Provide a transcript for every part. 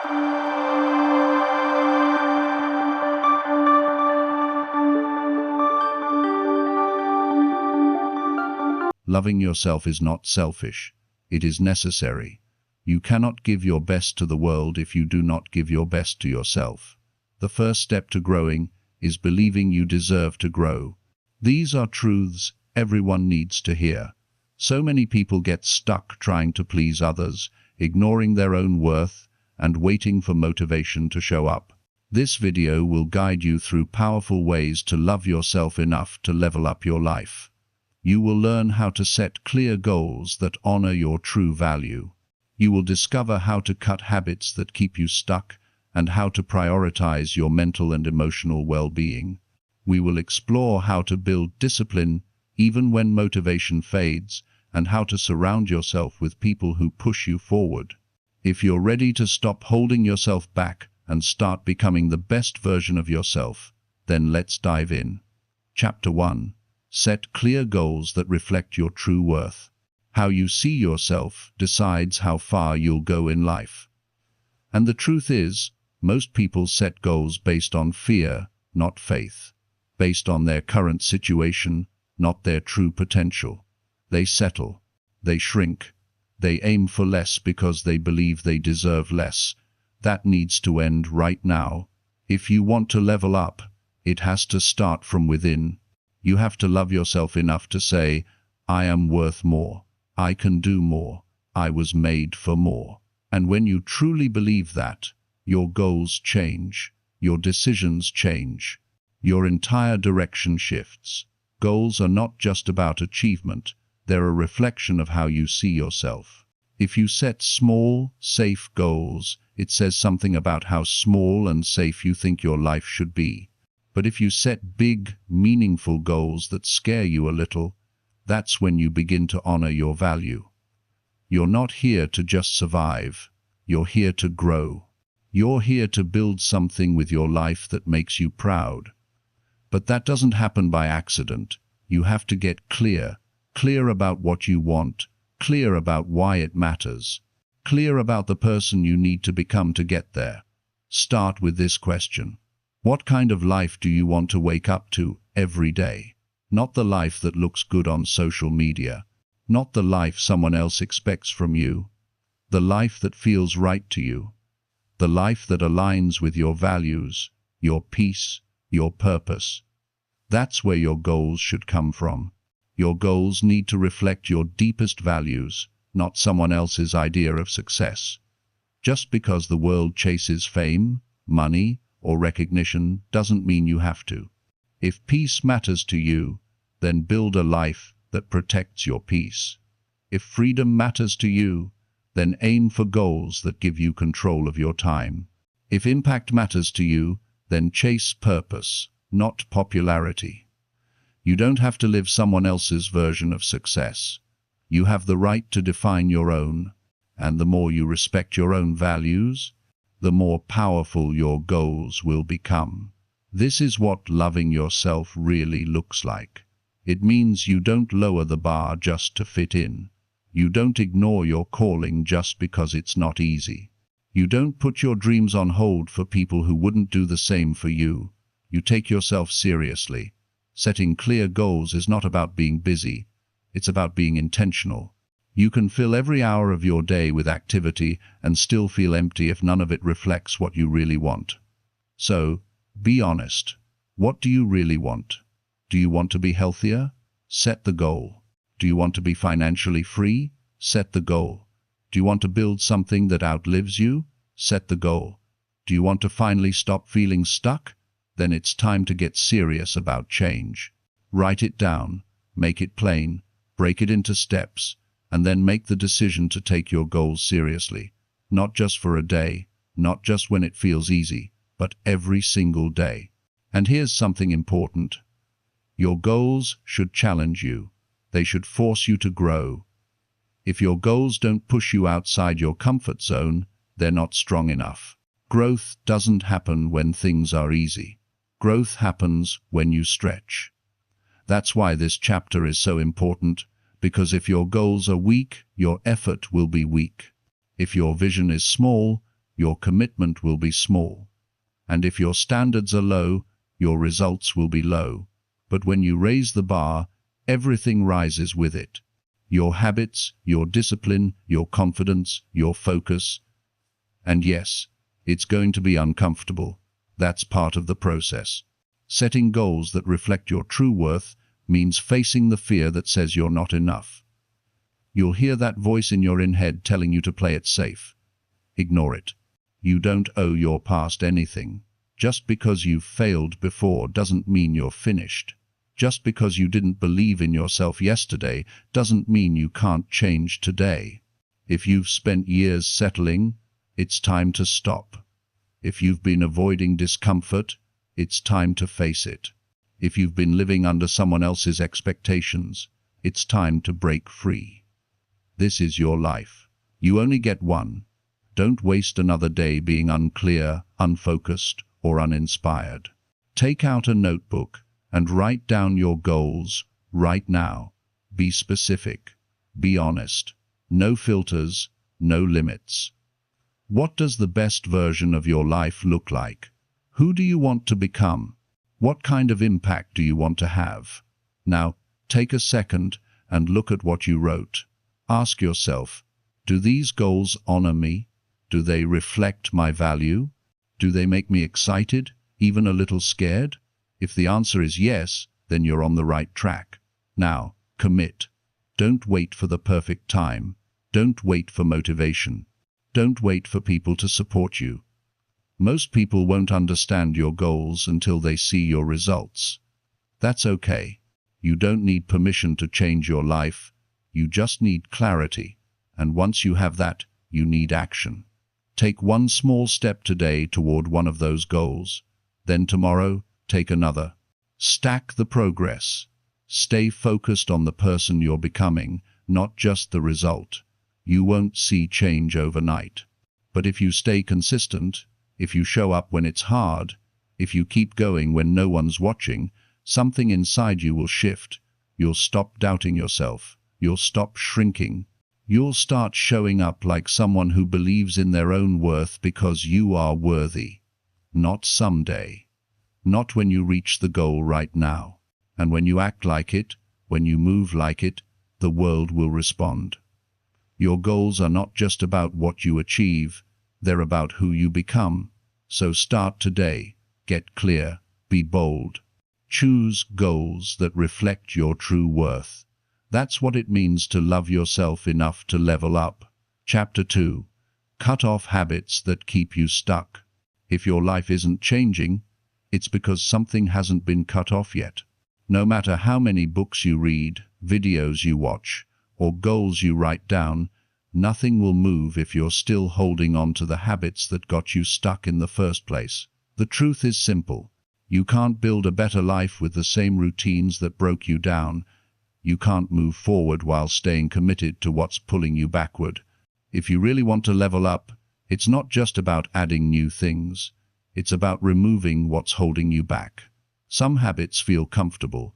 Loving yourself is not selfish. It is necessary. You cannot give your best to the world if you do not give your best to yourself. The first step to growing is believing you deserve to grow. These are truths everyone needs to hear. So many people get stuck trying to please others, ignoring their own worth, and waiting for motivation to show up. This video will guide you through powerful ways to love yourself enough to level up your life. You will learn how to set clear goals that honor your true value. You will discover how to cut habits that keep you stuck and how to prioritize your mental and emotional well-being. We will explore how to build discipline even when motivation fades and how to surround yourself with people who push you forward. If you're ready to stop holding yourself back and start becoming the best version of yourself, then let's dive in. Chapter 1. Set clear goals that reflect your true worth. How you see yourself decides how far you'll go in life. And the truth is, most people set goals based on fear, not faith. Based on their current situation, not their true potential. They settle. They shrink. They aim for less because they believe they deserve less. That needs to end right now. If you want to level up, it has to start from within. You have to love yourself enough to say, I am worth more. I can do more. I was made for more. And when you truly believe that, your goals change. Your decisions change. Your entire direction shifts. Goals are not just about achievement. They're a reflection of how you see yourself. If you set small, safe goals, it says something about how small and safe you think your life should be. But if you set big, meaningful goals that scare you a little, that's when you begin to honor your value. You're not here to just survive. You're here to grow. You're here to build something with your life that makes you proud. But that doesn't happen by accident. You have to get clear about what you want, clear about why it matters, clear about the person you need to become to get there. Start with this question. What kind of life do you want to wake up to every day? Not the life that looks good on social media. Not the life someone else expects from you. The life that feels right to you. The life that aligns with your values, your peace, your purpose. That's where your goals should come from. Your goals need to reflect your deepest values, not someone else's idea of success. Just because the world chases fame, money, or recognition doesn't mean you have to. If peace matters to you, then build a life that protects your peace. If freedom matters to you, then aim for goals that give you control of your time. If impact matters to you, then chase purpose, not popularity. You don't have to live someone else's version of success. You have the right to define your own, and the more you respect your own values, the more powerful your goals will become. This is what loving yourself really looks like. It means you don't lower the bar just to fit in. You don't ignore your calling just because it's not easy. You don't put your dreams on hold for people who wouldn't do the same for you. You take yourself seriously. Setting clear goals is not about being busy. It's about being intentional. You can fill every hour of your day with activity and still feel empty if none of it reflects what you really want. So, be honest. What do you really want? Do you want to be healthier? Set the goal. Do you want to be financially free? Set the goal. Do you want to build something that outlives you? Set the goal. Do you want to finally stop feeling stuck? Then it's time to get serious about change. Write it down, make it plain, break it into steps, and then make the decision to take your goals seriously. Not just for a day, not just when it feels easy, but every single day. And here's something important. Your goals should challenge you. They should force you to grow. If your goals don't push you outside your comfort zone, they're not strong enough. Growth doesn't happen when things are easy. Growth happens when you stretch. That's why this chapter is so important, because if your goals are weak, your effort will be weak. If your vision is small, your commitment will be small. And if your standards are low, your results will be low. But when you raise the bar, everything rises with it. Your habits, your discipline, your confidence, your focus. And yes, it's going to be uncomfortable. That's part of the process. Setting goals that reflect your true worth means facing the fear that says you're not enough. You'll hear that voice in your head telling you to play it safe. Ignore it. You don't owe your past anything. Just because you've failed before doesn't mean you're finished. Just because you didn't believe in yourself yesterday doesn't mean you can't change today. If you've spent years settling, it's time to stop. If you've been avoiding discomfort, it's time to face it. If you've been living under someone else's expectations, it's time to break free. This is your life. You only get one. Don't waste another day being unclear, unfocused, or uninspired. Take out a notebook and write down your goals right now. Be specific. Be honest. No filters, no limits. What does the best version of your life look like? Who do you want to become? What kind of impact do you want to have? Now, take a second and look at what you wrote. Ask yourself, do these goals honor me? Do they reflect my value? Do they make me excited, even a little scared? If the answer is yes, then you're on the right track. Now, commit. Don't wait for the perfect time. Don't wait for motivation. Don't wait for people to support you. Most people won't understand your goals until they see your results. That's okay. You don't need permission to change your life. You just need clarity. And once you have that, you need action. Take one small step today toward one of those goals. Then tomorrow, take another. Stack the progress. Stay focused on the person you're becoming, not just the result. You won't see change overnight. But if you stay consistent, if you show up when it's hard, if you keep going when no one's watching, something inside you will shift. You'll stop doubting yourself. You'll stop shrinking. You'll start showing up like someone who believes in their own worth because you are worthy. Not someday. Not when you reach the goal right now. And when you act like it, when you move like it, the world will respond. Your goals are not just about what you achieve, they're about who you become. So start today. Get clear. Be bold. Choose goals that reflect your true worth. That's what it means to love yourself enough to level up. Chapter 2. Cut off habits that keep you stuck. If your life isn't changing, it's because something hasn't been cut off yet. No matter how many books you read, videos you watch, or goals you write down, nothing will move if you're still holding on to the habits that got you stuck in the first place. The truth is simple. You can't build a better life with the same routines that broke you down. You can't move forward while staying committed to what's pulling you backward. If you really want to level up, it's not just about adding new things. It's about removing what's holding you back. Some habits feel comfortable,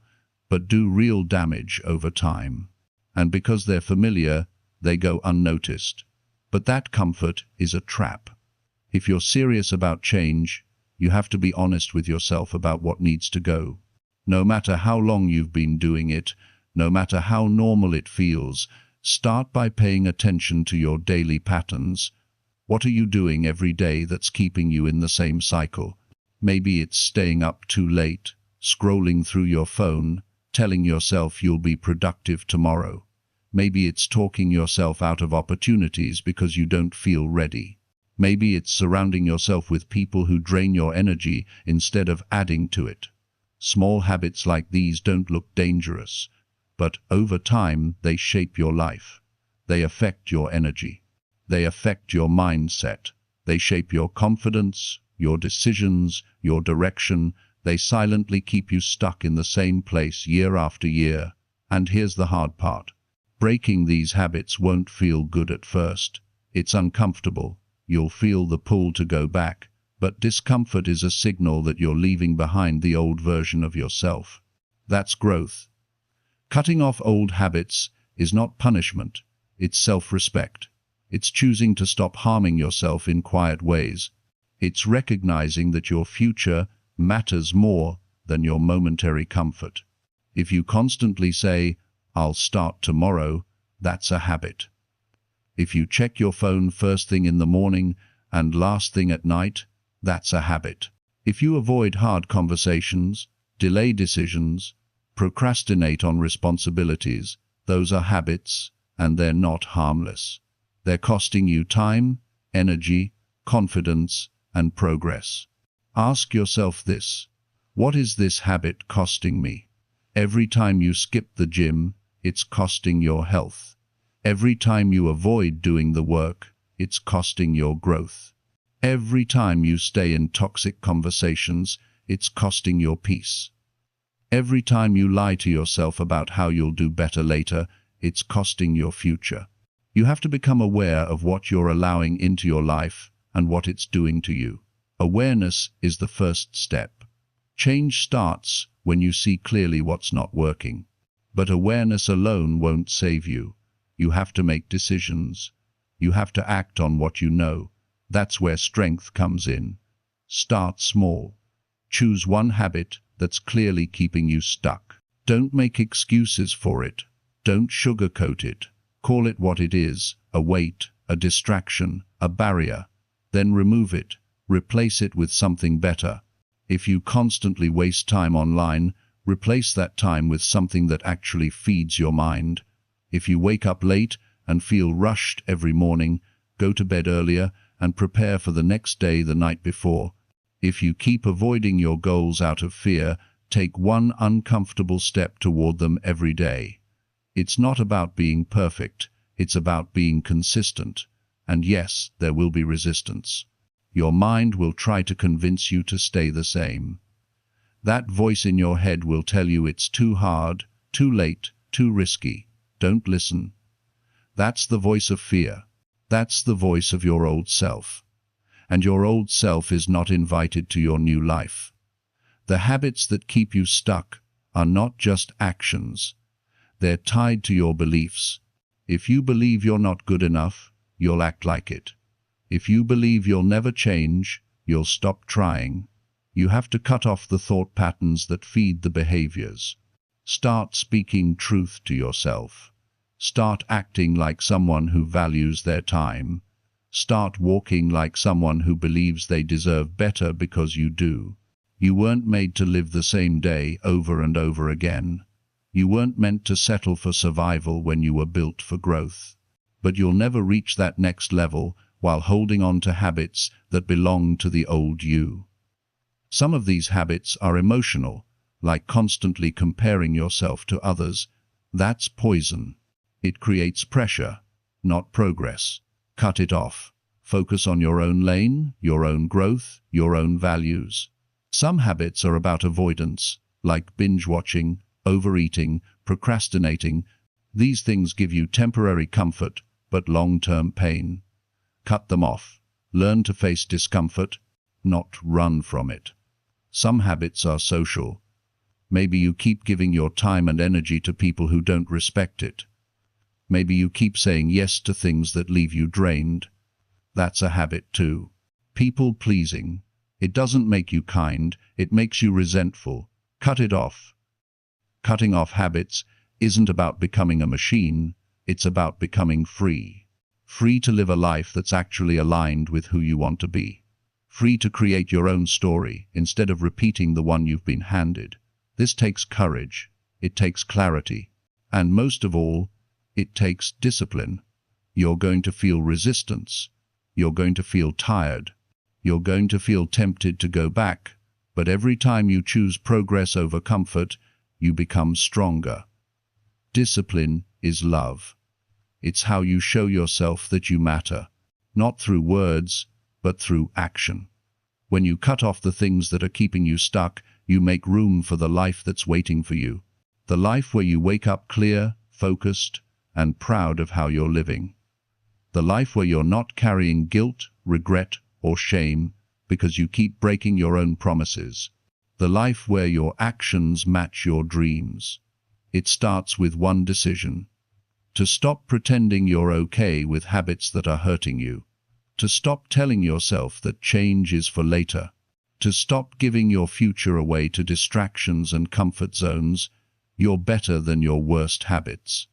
but do real damage over time. And because they're familiar, they go unnoticed. But that comfort is a trap. If you're serious about change, you have to be honest with yourself about what needs to go. No matter how long you've been doing it, no matter how normal it feels, start by paying attention to your daily patterns. What are you doing every day that's keeping you in the same cycle? Maybe it's staying up too late, scrolling through your phone, telling yourself you'll be productive tomorrow. Maybe it's talking yourself out of opportunities because you don't feel ready. Maybe it's surrounding yourself with people who drain your energy instead of adding to it. Small habits like these don't look dangerous, but over time they shape your life. They affect your energy. They affect your mindset. They shape your confidence, your decisions, your direction. They silently keep you stuck in the same place year after year. And here's the hard part. Breaking these habits won't feel good at first. It's uncomfortable. You'll feel the pull to go back, but discomfort is a signal that you're leaving behind the old version of yourself. That's growth. Cutting off old habits is not punishment, it's self-respect. It's choosing to stop harming yourself in quiet ways. It's recognizing that your future matters more than your momentary comfort. If you constantly say, "I'll start tomorrow," that's a habit. If you check your phone first thing in the morning and last thing at night, that's a habit. If you avoid hard conversations, delay decisions, procrastinate on responsibilities, those are habits, and they're not harmless. They're costing you time, energy, confidence, and progress. Ask yourself this: what is this habit costing me? Every time you skip the gym, it's costing your health. Every time you avoid doing the work, it's costing your growth. Every time you stay in toxic conversations, it's costing your peace. Every time you lie to yourself about how you'll do better later, it's costing your future. You have to become aware of what you're allowing into your life and what it's doing to you. Awareness is the first step. Change starts when you see clearly what's not working. But awareness alone won't save you. You have to make decisions. You have to act on what you know. That's where strength comes in. Start small. Choose one habit that's clearly keeping you stuck. Don't make excuses for it. Don't sugarcoat it. Call it what it is: a weight, a distraction, a barrier. Then remove it. Replace it with something better. If you constantly waste time online, replace that time with something that actually feeds your mind. If you wake up late and feel rushed every morning, go to bed earlier and prepare for the next day the night before. If you keep avoiding your goals out of fear, take one uncomfortable step toward them every day. It's not about being perfect, it's about being consistent. And yes, there will be resistance. Your mind will try to convince you to stay the same. That voice in your head will tell you it's too hard, too late, too risky. Don't listen. That's the voice of fear. That's the voice of your old self. And your old self is not invited to your new life. The habits that keep you stuck are not just actions. They're tied to your beliefs. If you believe you're not good enough, you'll act like it. If you believe you'll never change, you'll stop trying. You have to cut off the thought patterns that feed the behaviors. Start speaking truth to yourself. Start acting like someone who values their time. Start walking like someone who believes they deserve better because you do. You weren't made to live the same day over and over again. You weren't meant to settle for survival when you were built for growth. But you'll never reach that next level while holding on to habits that belong to the old you. Some of these habits are emotional, like constantly comparing yourself to others. That's poison. It creates pressure, not progress. Cut it off. Focus on your own lane, your own growth, your own values. Some habits are about avoidance, like binge-watching, overeating, procrastinating. These things give you temporary comfort, but long-term pain. Cut them off. Learn to face discomfort, not run from it. Some habits are social. Maybe you keep giving your time and energy to people who don't respect it. Maybe you keep saying yes to things that leave you drained. That's a habit too. People-pleasing. It doesn't make you kind, it makes you resentful. Cut it off. Cutting off habits isn't about becoming a machine, it's about becoming free. Free to live a life that's actually aligned with who you want to be. Free to create your own story instead of repeating the one you've been handed. This takes courage, it takes clarity, and most of all, it takes discipline. You're going to feel resistance. You're going to feel tired. You're going to feel tempted to go back. But every time you choose progress over comfort, you become stronger. Discipline is love. It's how you show yourself that you matter, not through words, but through action. When you cut off the things that are keeping you stuck, you make room for the life that's waiting for you. The life where you wake up clear, focused, and proud of how you're living. The life where you're not carrying guilt, regret, or shame because you keep breaking your own promises. The life where your actions match your dreams. It starts with one decision. To stop pretending you're okay with habits that are hurting you. To stop telling yourself that change is for later. To stop giving your future away to distractions and comfort zones. You're better than your worst habits.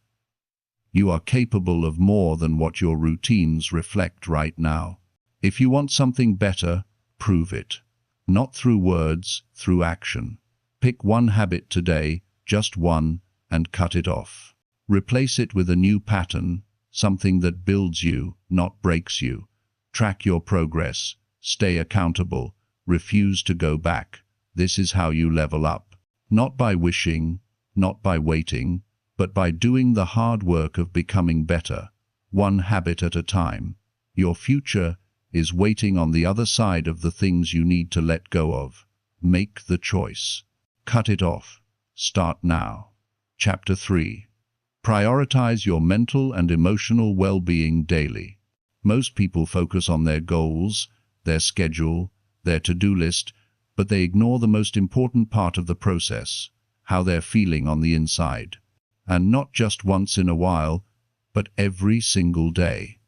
You are capable of more than what your routines reflect right now. If you want something better, prove it. Not through words, through action. Pick one habit today, just one, and cut it off. Replace it with a new pattern, something that builds you, not breaks you. Track your progress. Stay accountable. Refuse to go back. This is how you level up. Not by wishing, not by waiting, but by doing the hard work of becoming better, one habit at a time. Your future is waiting on the other side of the things you need to let go of. Make the choice. Cut it off. Start now. Chapter 3. Prioritize your mental and emotional well-being daily. Most people focus on their goals, their schedule, their to-do list, but they ignore the most important part of the process, how they're feeling on the inside. And not just once in a while, but every single day.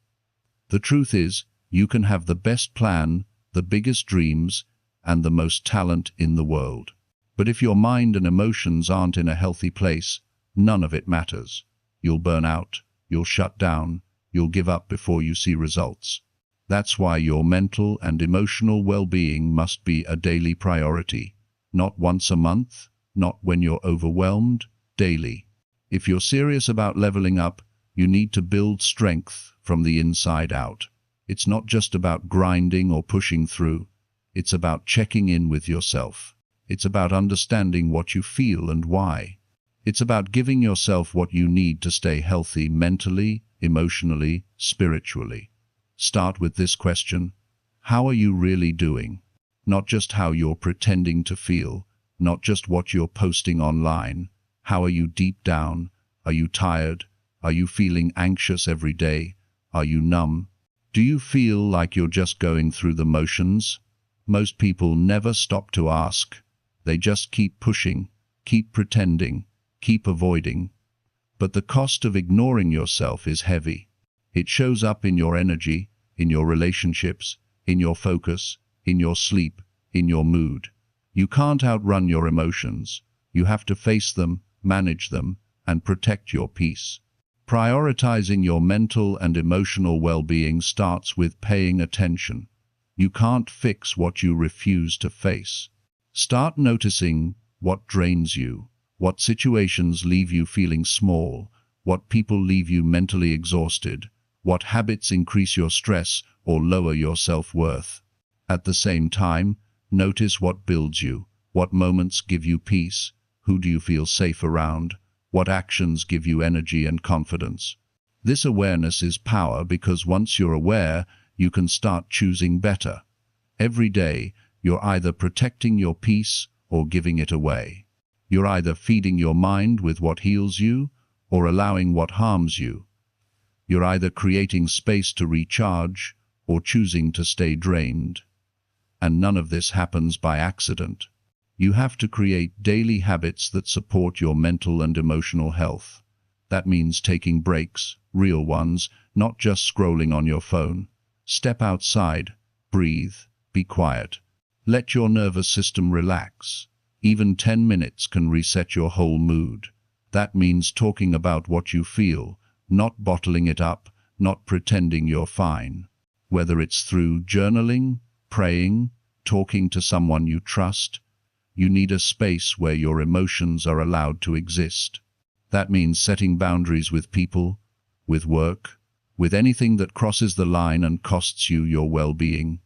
The truth is, you can have the best plan, the biggest dreams, and the most talent in the world. But if your mind and emotions aren't in a healthy place, none of it matters. You'll burn out, you'll shut down, you'll give up before you see results. That's why your mental and emotional well-being must be a daily priority. Not once a month, not when you're overwhelmed, daily. If you're serious about leveling up, you need to build strength from the inside out. It's not just about grinding or pushing through. It's about checking in with yourself. It's about understanding what you feel and why. It's about giving yourself what you need to stay healthy mentally, emotionally, spiritually. Start with this question: how are you really doing? Not just how you're pretending to feel, not just what you're posting online. How are you deep down? Are you tired? Are you feeling anxious every day? Are you numb? Do you feel like you're just going through the motions? Most people never stop to ask. They just keep pushing, keep pretending, keep avoiding. But the cost of ignoring yourself is heavy. It shows up in your energy, in your relationships, in your focus, in your sleep, in your mood. You can't outrun your emotions. You have to face them, manage them, and protect your peace. Prioritizing your mental and emotional well-being starts with paying attention. You can't fix what you refuse to face. Start noticing what drains you, what situations leave you feeling small, what people leave you mentally exhausted, what habits increase your stress or lower your self-worth. At the same time, notice what builds you, what moments give you peace, who do you feel safe around, what actions give you energy and confidence. This awareness is power because once you're aware, you can start choosing better. Every day, you're either protecting your peace or giving it away. You're either feeding your mind with what heals you or allowing what harms you. You're either creating space to recharge or choosing to stay drained. And none of this happens by accident. You have to create daily habits that support your mental and emotional health. That means taking breaks, real ones, not just scrolling on your phone. Step outside, breathe, be quiet. Let your nervous system relax. Even 10 minutes can reset your whole mood. That means talking about what you feel, not bottling it up, not pretending you're fine. Whether it's through journaling, praying, talking to someone you trust, you need a space where your emotions are allowed to exist. That means setting boundaries with people, with work, with anything that crosses the line and costs you your well-being.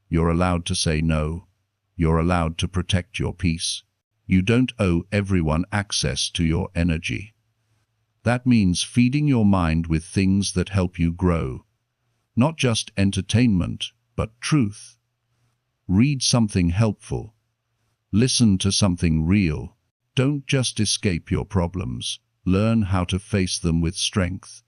You're allowed to say no. You're allowed to protect your peace. You don't owe everyone access to your energy. That means feeding your mind with things that help you grow. Not just entertainment, but truth. Read something helpful. Listen to something real. Don't just escape your problems. Learn how to face them with strength.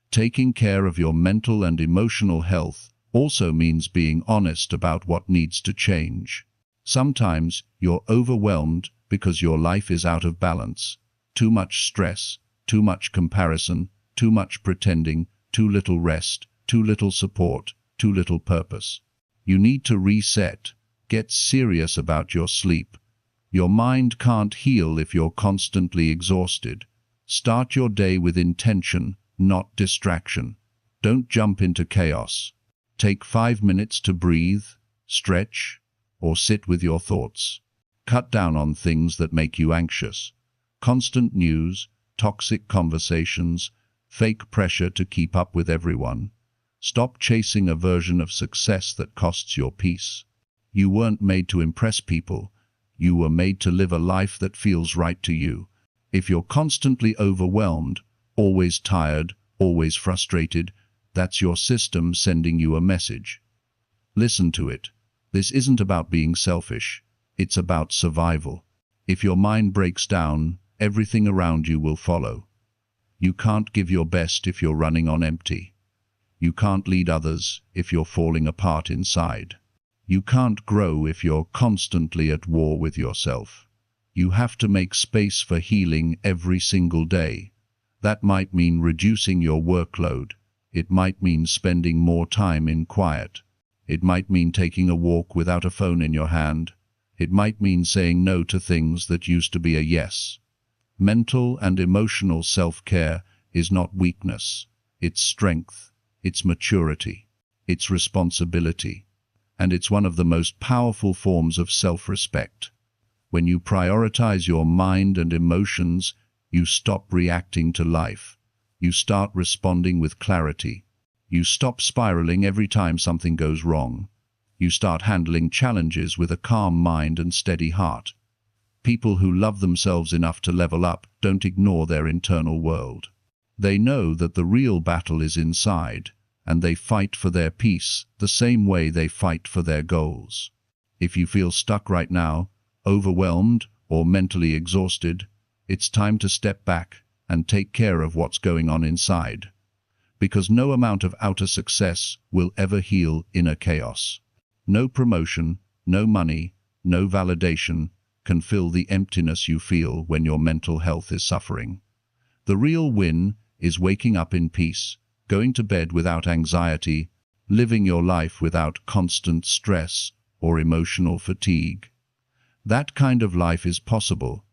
Taking care of your mental and emotional health also means being honest about what needs to change. Sometimes you're overwhelmed because your life is out of balance. Too much stress, too much comparison, too much pretending, too little rest, too little support, too little purpose. You need to reset. Get serious about your sleep. Your mind can't heal if you're constantly exhausted. Start your day with intention, not distraction. Don't jump into chaos. Take 5 minutes to breathe, stretch, or sit with your thoughts. Cut down on things that make you anxious. Constant news, toxic conversations, fake pressure to keep up with everyone. Stop chasing a version of success that costs your peace. You weren't made to impress people. You were made to live a life that feels right to you. If you're constantly overwhelmed, always tired, always frustrated, that's your system sending you a message. Listen to it. This isn't about being selfish. It's about survival. If your mind breaks down, everything around you will follow. You can't give your best if you're running on empty. You can't lead others if you're falling apart inside. You can't grow if you're constantly at war with yourself. You have to make space for healing every single day. That might mean reducing your workload. It might mean spending more time in quiet. It might mean taking a walk without a phone in your hand. It might mean saying no to things that used to be a yes. Mental and emotional self-care is not weakness. It's strength. It's maturity. It's responsibility. And it's one of the most powerful forms of self-respect. When you prioritize your mind and emotions, you stop reacting to life. You start responding with clarity. You stop spiraling every time something goes wrong. You start handling challenges with a calm mind and steady heart. People who love themselves enough to level up don't ignore their internal world. They know that the real battle is inside, and they fight for their peace the same way they fight for their goals. If you feel stuck right now, overwhelmed or mentally exhausted, it's time to step back and take care of what's going on inside. Because no amount of outer success will ever heal inner chaos. No promotion, no money, no validation can fill the emptiness you feel when your mental health is suffering. The real win is waking up in peace, going to bed without anxiety, living your life without constant stress or emotional fatigue. That kind of life is possible,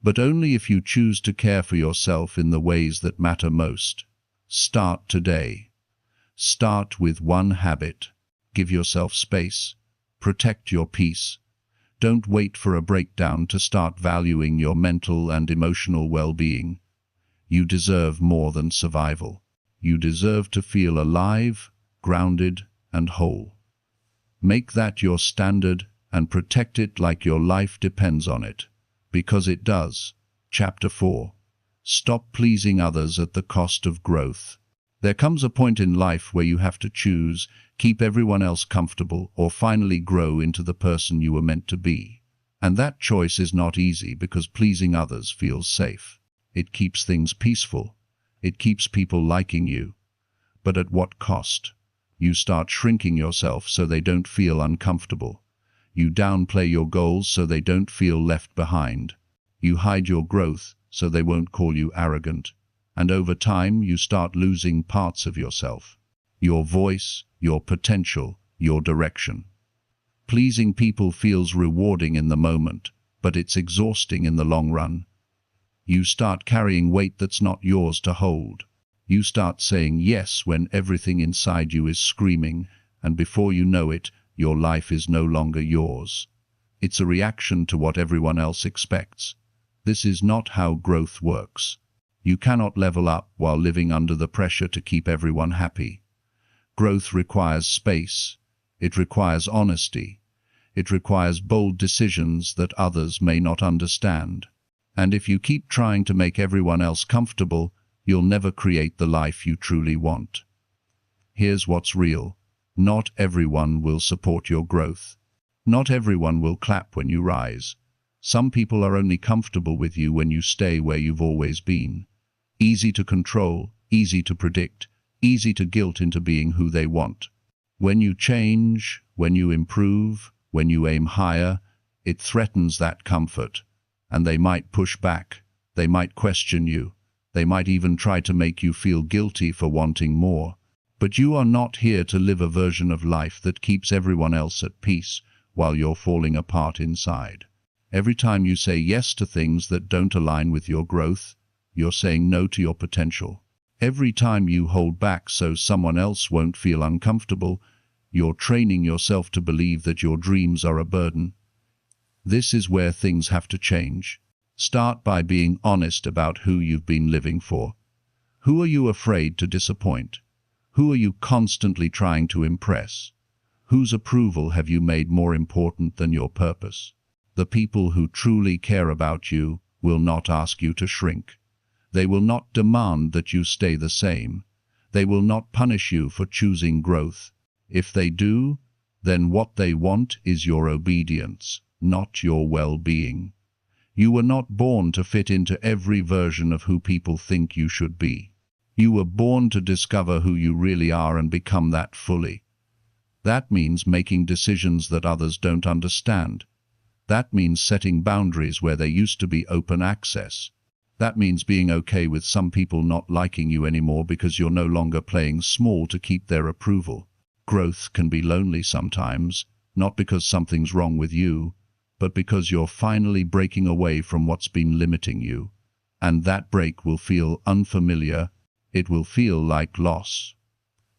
but only if you choose to care for yourself in the ways that matter most. Start today. Start with one habit. Give yourself space. Protect your peace. Don't wait for a breakdown to start valuing your mental and emotional well-being. You deserve more than survival. You deserve to feel alive, grounded, and whole. Make that your standard and protect it like your life depends on it. Because it does. Chapter 4. Stop pleasing others at the cost of growth. There comes a point in life where you have to choose, keep everyone else comfortable, or finally grow into the person you were meant to be. And that choice is not easy because pleasing others feels safe. It keeps things peaceful. It keeps people liking you. But at what cost? You start shrinking yourself so they don't feel uncomfortable. You downplay your goals so they don't feel left behind. You hide your growth so they won't call you arrogant. And over time, you start losing parts of yourself. Your voice, your potential, your direction. Pleasing people feels rewarding in the moment, but it's exhausting in the long run. You start carrying weight that's not yours to hold. You start saying yes when everything inside you is screaming, and before you know it, your life is no longer yours. It's a reaction to what everyone else expects. This is not how growth works. You cannot level up while living under the pressure to keep everyone happy. Growth requires space. It requires honesty. It requires bold decisions that others may not understand. And if you keep trying to make everyone else comfortable, you'll never create the life you truly want. Here's what's real. Not everyone will support your growth. Not everyone will clap when you rise. Some people are only comfortable with you when you stay where you've always been. Easy to control, easy to predict, easy to guilt into being who they want. When you change, when you improve, when you aim higher, it threatens that comfort. And they might push back. They might question you. They might even try to make you feel guilty for wanting more. But you are not here to live a version of life that keeps everyone else at peace while you're falling apart inside. Every time you say yes to things that don't align with your growth, you're saying no to your potential. Every time you hold back so someone else won't feel uncomfortable, you're training yourself to believe that your dreams are a burden. This is where things have to change. Start by being honest about who you've been living for. Who are you afraid to disappoint? Who are you constantly trying to impress? Whose approval have you made more important than your purpose? The people who truly care about you will not ask you to shrink. They will not demand that you stay the same. They will not punish you for choosing growth. If they do, then what they want is your obedience, not your well-being. You were not born to fit into every version of who people think you should be. You were born to discover who you really are and become that fully. That means making decisions that others don't understand. That means setting boundaries where there used to be open access. That means being okay with some people not liking you anymore because you're no longer playing small to keep their approval. Growth can be lonely sometimes, not because something's wrong with you, but because you're finally breaking away from what's been limiting you. And that break will feel unfamiliar. It will feel like loss.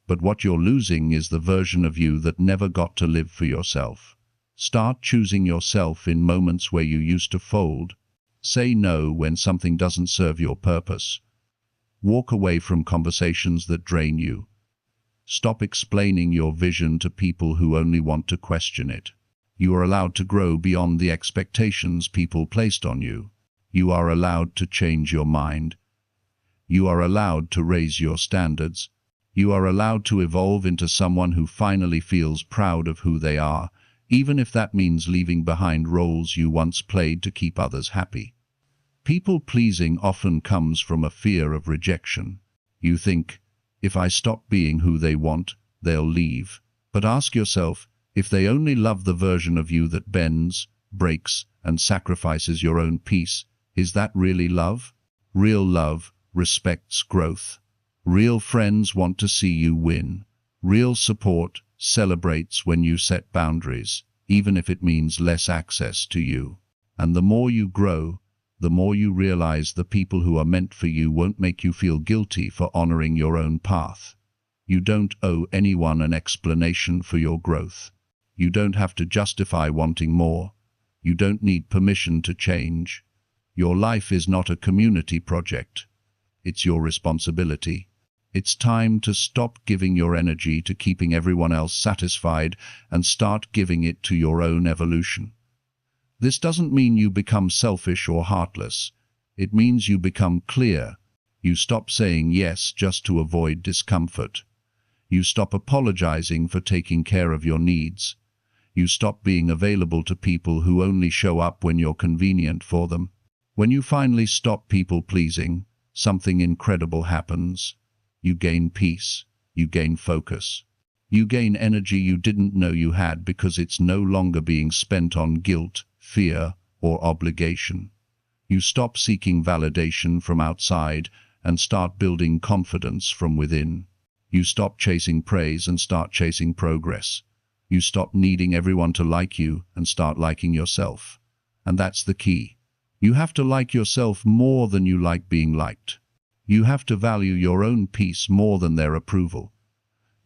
But what you're losing is the version of you that never got to live for yourself. Start choosing yourself in moments where you used to fold. Say no when something doesn't serve your purpose. Walk away from conversations that drain you. Stop explaining your vision to people who only want to question it. You are allowed to grow beyond the expectations people placed on you. You are allowed to change your mind. You are allowed to raise your standards. You are allowed to evolve into someone who finally feels proud of who they are, even if that means leaving behind roles you once played to keep others happy. People-pleasing often comes from a fear of rejection. You think, if I stop being who they want, they'll leave. But ask yourself, if they only love the version of you that bends, breaks, and sacrifices your own peace, is that really love? Real love respects growth. Real friends want to see you win. Real support celebrates when you set boundaries, even if it means less access to you. And the more you grow, the more you realize the people who are meant for you won't make you feel guilty for honoring your own path. You don't owe anyone an explanation for your growth. You don't have to justify wanting more. You don't need permission to change. Your life is not a community project. It's your responsibility. It's time to stop giving your energy to keeping everyone else satisfied and start giving it to your own evolution. This doesn't mean you become selfish or heartless. It means you become clear. You stop saying yes just to avoid discomfort. You stop apologizing for taking care of your needs. You stop being available to people who only show up when you're convenient for them. When you finally stop people-pleasing, something incredible happens. You gain peace. You gain focus. You gain energy you didn't know you had because it's no longer being spent on guilt, fear, or obligation. You stop seeking validation from outside and start building confidence from within. You stop chasing praise and start chasing progress. You stop needing everyone to like you and start liking yourself. And that's the key. You have to like yourself more than you like being liked. You have to value your own peace more than their approval.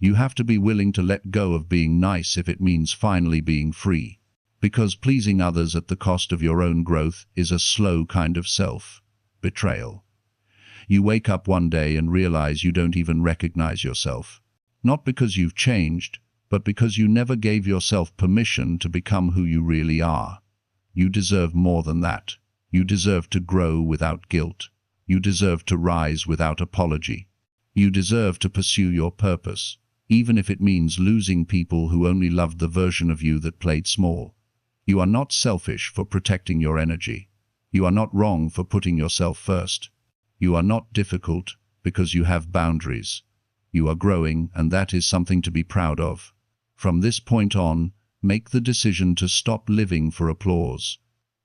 You have to be willing to let go of being nice if it means finally being free. Because pleasing others at the cost of your own growth is a slow kind of self-betrayal. You wake up one day and realize you don't even recognize yourself. Not because you've changed, but because you never gave yourself permission to become who you really are. You deserve more than that. You deserve to grow without guilt. You deserve to rise without apology. You deserve to pursue your purpose, even if it means losing people who only loved the version of you that played small. You are not selfish for protecting your energy. You are not wrong for putting yourself first. You are not difficult because you have boundaries. You are growing, and that is something to be proud of. From this point on, make the decision to stop living for applause.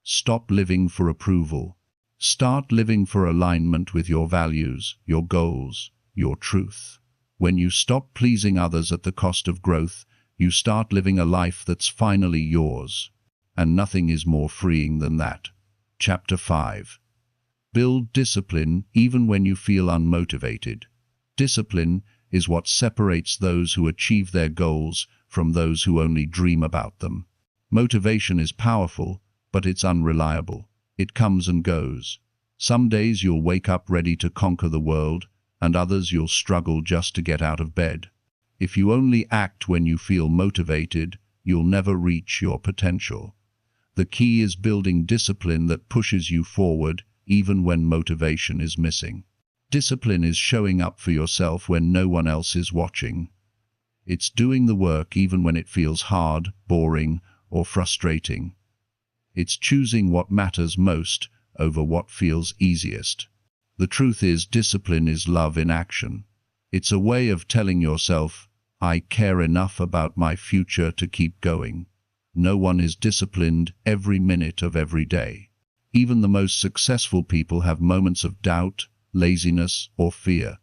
Stop living for approval. Start living for alignment with your values, your goals, your truth. When you stop pleasing others at the cost of growth, you start living a life that's finally yours. And nothing is more freeing than that. Chapter 5. Build discipline even when you feel unmotivated. Discipline is what separates those who achieve their goals from those who only dream about them. Motivation is powerful, but it's unreliable. It comes and goes. Some days you'll wake up ready to conquer the world, and others you'll struggle just to get out of bed. If you only act when you feel motivated, you'll never reach your potential. The key is building discipline that pushes you forward even when motivation is missing. Discipline is showing up for yourself when no one else is watching. It's doing the work even when it feels hard, boring, or frustrating. It's choosing what matters most over what feels easiest. The truth is, discipline is love in action. It's a way of telling yourself, I care enough about my future to keep going. No one is disciplined every minute of every day. Even the most successful people have moments of doubt, laziness, or fear.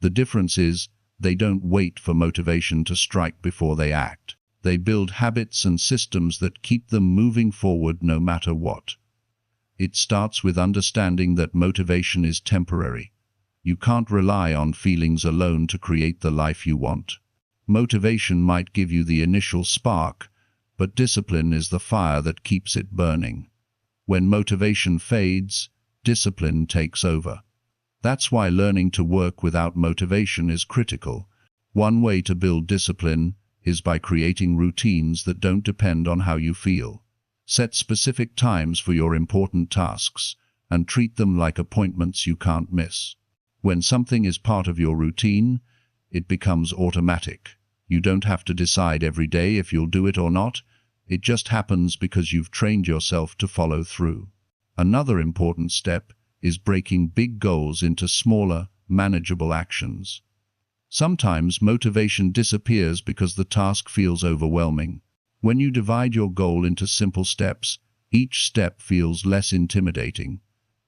The difference is, they don't wait for motivation to strike before they act. They build habits and systems that keep them moving forward no matter what. It starts with understanding that motivation is temporary. You can't rely on feelings alone to create the life you want. Motivation might give you the initial spark, but discipline is the fire that keeps it burning. When motivation fades, discipline takes over. That's why learning to work without motivation is critical. One way to build discipline is by creating routines that don't depend on how you feel. Set specific times for your important tasks and treat them like appointments you can't miss. When something is part of your routine, it becomes automatic. You don't have to decide every day if you'll do it or not. It just happens because you've trained yourself to follow through. Another important step is breaking big goals into smaller, manageable actions. Sometimes motivation disappears because the task feels overwhelming. When you divide your goal into simple steps, each step feels less intimidating.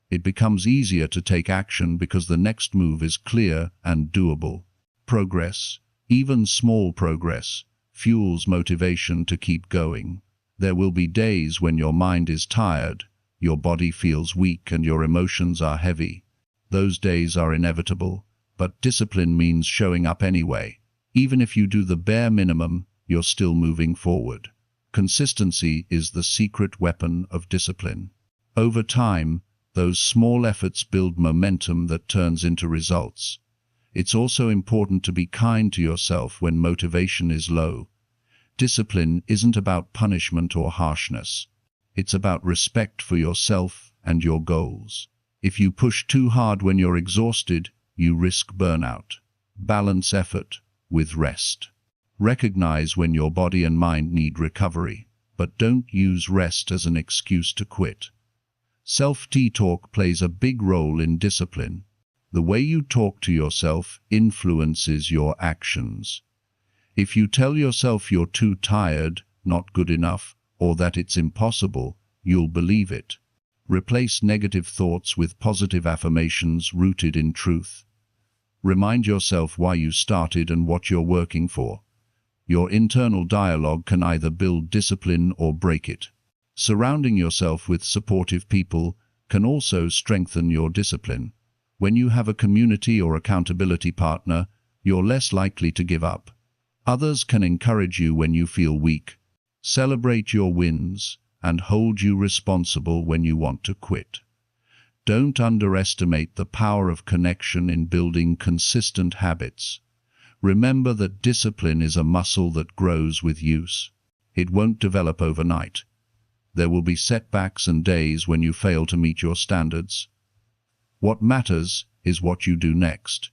It becomes easier to take action because the next move is clear and doable. Progress, even small progress, fuels motivation to keep going. There will be days when your mind is tired, your body feels weak, and your emotions are heavy. Those days are inevitable, but discipline means showing up anyway. Even if you do the bare minimum, you're still moving forward. Consistency is the secret weapon of discipline. Over time, those small efforts build momentum that turns into results. It's also important to be kind to yourself when motivation is low. Discipline isn't about punishment or harshness. It's about respect for yourself and your goals. If you push too hard when you're exhausted, you risk burnout. Balance effort with rest. Recognize when your body and mind need recovery, but don't use rest as an excuse to quit. Self-talk plays a big role in discipline. The way you talk to yourself influences your actions. If you tell yourself you're too tired, not good enough, or that it's impossible, you'll believe it. Replace negative thoughts with positive affirmations rooted in truth. Remind yourself why you started and what you're working for. Your internal dialogue can either build discipline or break it. Surrounding yourself with supportive people can also strengthen your discipline. When you have a community or accountability partner, you're less likely to give up. Others can encourage you when you feel weak, celebrate your wins, and hold you responsible when you want to quit. Don't underestimate the power of connection in building consistent habits. Remember that discipline is a muscle that grows with use. It won't develop overnight. There will be setbacks and days when you fail to meet your standards. What matters is what you do next.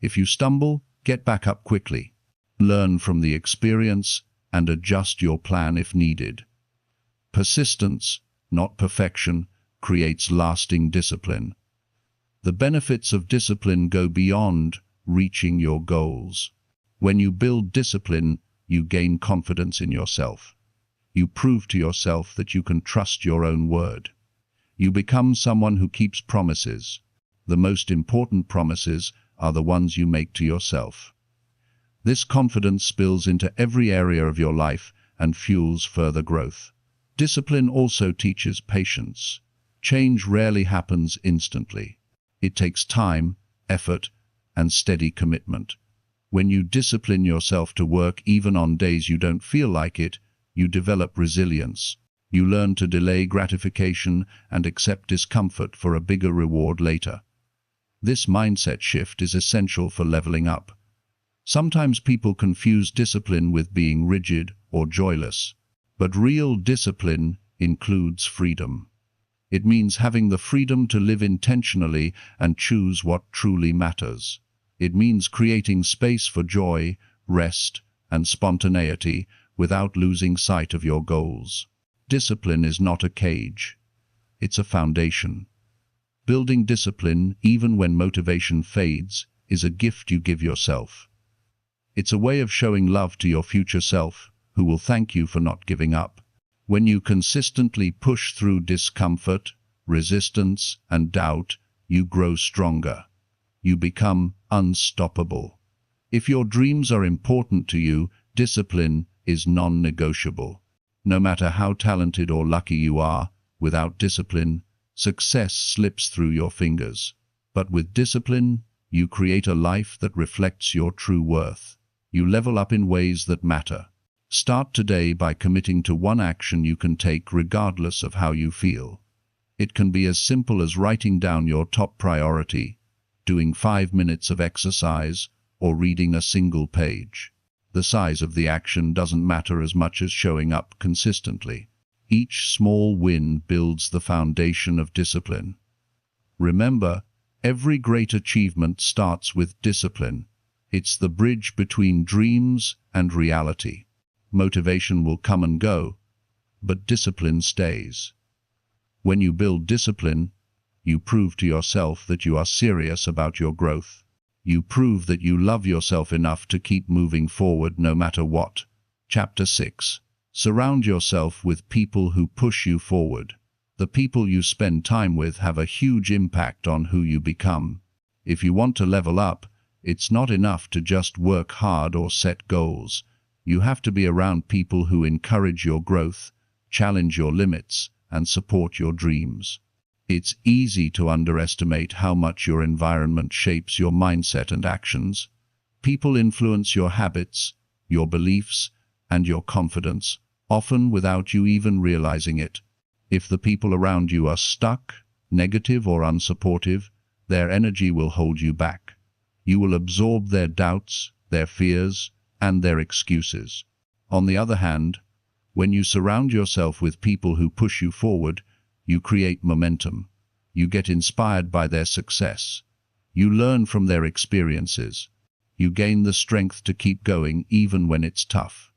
If you stumble, get back up quickly. Learn from the experience and adjust your plan if needed. Persistence, not perfection, creates lasting discipline. The benefits of discipline go beyond reaching your goals. When you build discipline, you gain confidence in yourself. You prove to yourself that you can trust your own word. You become someone who keeps promises. The most important promises are the ones you make to yourself. This confidence spills into every area of your life and fuels further growth. Discipline also teaches patience. Change rarely happens instantly. It takes time, effort, and steady commitment. When you discipline yourself to work even on days you don't feel like it, you develop resilience. You learn to delay gratification and accept discomfort for a bigger reward later. This mindset shift is essential for leveling up. Sometimes people confuse discipline with being rigid or joyless, but real discipline includes freedom. It means having the freedom to live intentionally and choose what truly matters. It means creating space for joy, rest, and spontaneity without losing sight of your goals. Discipline is not a cage. It's a foundation. Building discipline, even when motivation fades, is a gift you give yourself. It's a way of showing love to your future self, who will thank you for not giving up. When you consistently push through discomfort, resistance, and doubt, you grow stronger. You become unstoppable. If your dreams are important to you, discipline is non-negotiable. No matter how talented or lucky you are, without discipline, success slips through your fingers. But with discipline, you create a life that reflects your true worth. You level up in ways that matter. Start today by committing to one action you can take regardless of how you feel. It can be as simple as writing down your top priority, doing 5 minutes of exercise, or reading a single page. The size of the action doesn't matter as much as showing up consistently. Each small win builds the foundation of discipline. Remember, every great achievement starts with discipline. It's the bridge between dreams and reality. Motivation will come and go, but discipline stays. When you build discipline, you prove to yourself that you are serious about your growth. You prove that you love yourself enough to keep moving forward no matter what. Chapter 6. Surround yourself with people who push you forward. The people you spend time with have a huge impact on who you become. If you want to level up, it's not enough to just work hard or set goals. You have to be around people who encourage your growth, challenge your limits, and support your dreams. It's easy to underestimate how much your environment shapes your mindset and actions. People influence your habits, your beliefs, and your confidence, often without you even realizing it. If the people around you are stuck, negative, or unsupportive, their energy will hold you back. You will absorb their doubts, their fears, and their excuses. On the other hand, when you surround yourself with people who push you forward, you create momentum. You get inspired by their success. You learn from their experiences. You gain the strength to keep going even when it's tough.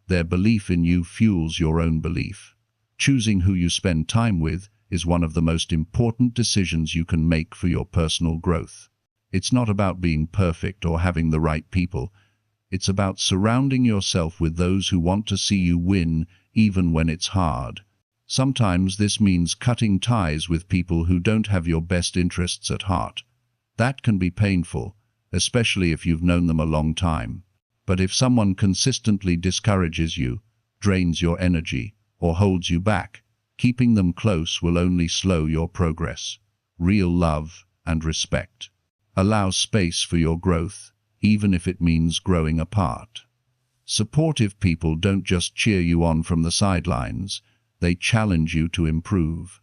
Their belief in you fuels your own belief. Choosing who you spend time with is one of the most important decisions you can make for your personal growth. It's not about being perfect or having the right people. It's about surrounding yourself with those who want to see you win even when it's hard. Sometimes this means cutting ties with people who don't have your best interests at heart. That can be painful, especially if you've known them a long time. But if someone consistently discourages you, drains your energy, or holds you back, keeping them close will only slow your progress. Real love and respect. Allow space for your growth, even if it means growing apart. Supportive people don't just cheer you on from the sidelines. They challenge you to improve.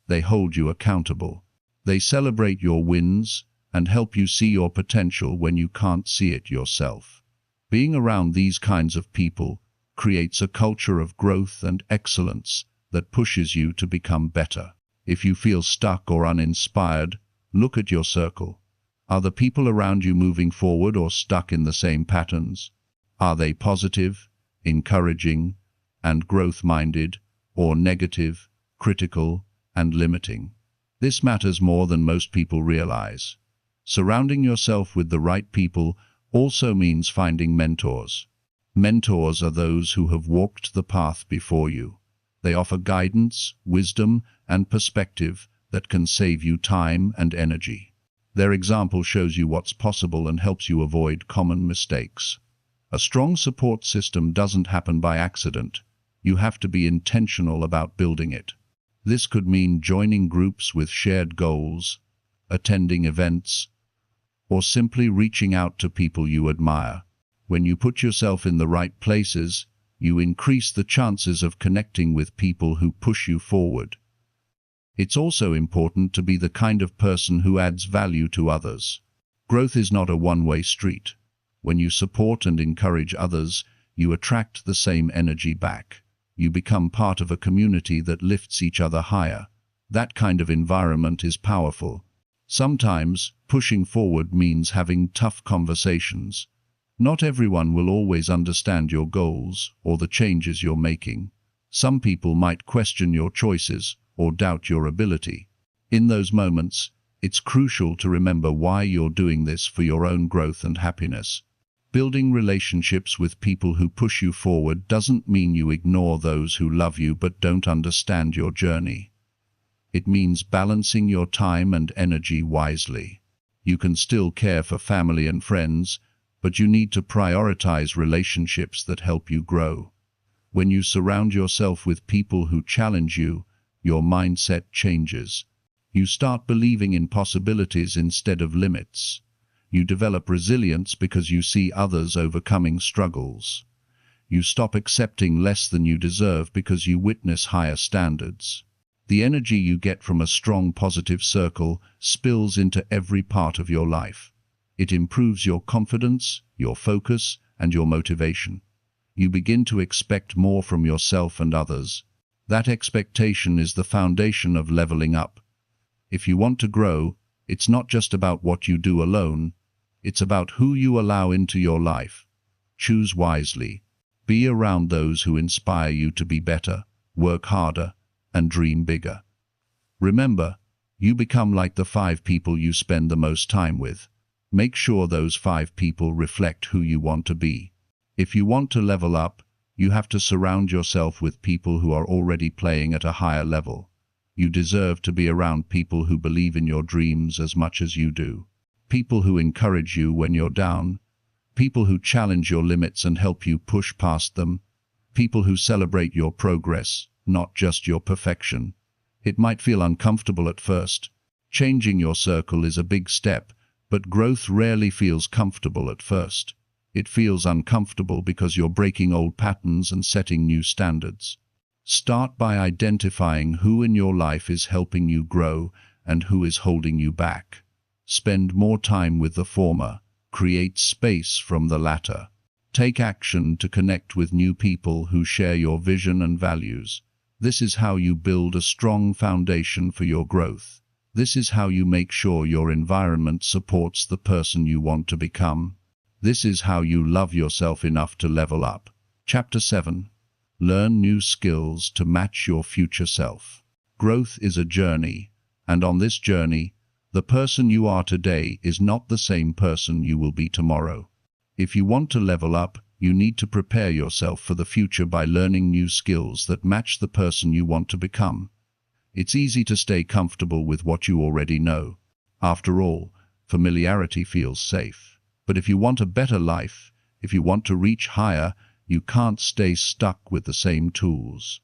They hold you accountable. They celebrate your wins and help you see your potential when you can't see it yourself. Being around these kinds of people creates a culture of growth and excellence that pushes you to become better. If you feel stuck or uninspired, look at your circle. Are the people around you moving forward or stuck in the same patterns? Are they positive, encouraging, and growth-minded, or negative, critical, and limiting? This matters more than most people realize. Surrounding yourself with the right people also means finding mentors. Mentors are those who have walked the path before you. They offer guidance, wisdom, and perspective that can save you time and energy. Their example shows you what's possible and helps you avoid common mistakes. A strong support system doesn't happen by accident. You have to be intentional about building it. This could mean joining groups with shared goals, attending events, or simply reaching out to people you admire. When you put yourself in the right places, you increase the chances of connecting with people who push you forward. It's also important to be the kind of person who adds value to others. Growth is not a one-way street. When you support and encourage others, you attract the same energy back. You become part of a community that lifts each other higher. That kind of environment is powerful. Sometimes, pushing forward means having tough conversations. Not everyone will always understand your goals or the changes you're making. Some people might question your choices or doubt your ability. In those moments, it's crucial to remember why you're doing this for your own growth and happiness. Building relationships with people who push you forward doesn't mean you ignore those who love you but don't understand your journey. It means balancing your time and energy wisely. You can still care for family and friends, but you need to prioritize relationships that help you grow. When you surround yourself with people who challenge you, your mindset changes. You start believing in possibilities instead of limits. You develop resilience because you see others overcoming struggles. You stop accepting less than you deserve because you witness higher standards. The energy you get from a strong positive circle spills into every part of your life. It improves your confidence, your focus, and your motivation. You begin to expect more from yourself and others. That expectation is the foundation of leveling up. If you want to grow, it's not just about what you do alone. It's about who you allow into your life. Choose wisely. Be around those who inspire you to be better, work harder, and dream bigger. Remember, you become like the 5 people you spend the most time with. Make sure those 5 people reflect who you want to be. If you want to level up, you have to surround yourself with people who are already playing at a higher level. You deserve to be around people who believe in your dreams as much as you do. People who encourage you when you're down. People who challenge your limits and help you push past them. People who celebrate your progress, not just your perfection. It might feel uncomfortable at first. Changing your circle is a big step, but growth rarely feels comfortable at first. It feels uncomfortable because you're breaking old patterns and setting new standards. Start by identifying who in your life is helping you grow and who is holding you back. Spend more time with the former. Create space from the latter. Take action to connect with new people who share your vision and values. This is how you build a strong foundation for your growth. This is how you make sure your environment supports the person you want to become. This is how you love yourself enough to level up. Chapter 7. Learn new skills to match your future self. Growth is a journey, and on this journey, the person you are today is not the same person you will be tomorrow. If you want to level up, you need to prepare yourself for the future by learning new skills that match the person you want to become. It's easy to stay comfortable with what you already know. After all, familiarity feels safe. But if you want a better life, if you want to reach higher, you can't stay stuck with the same tools.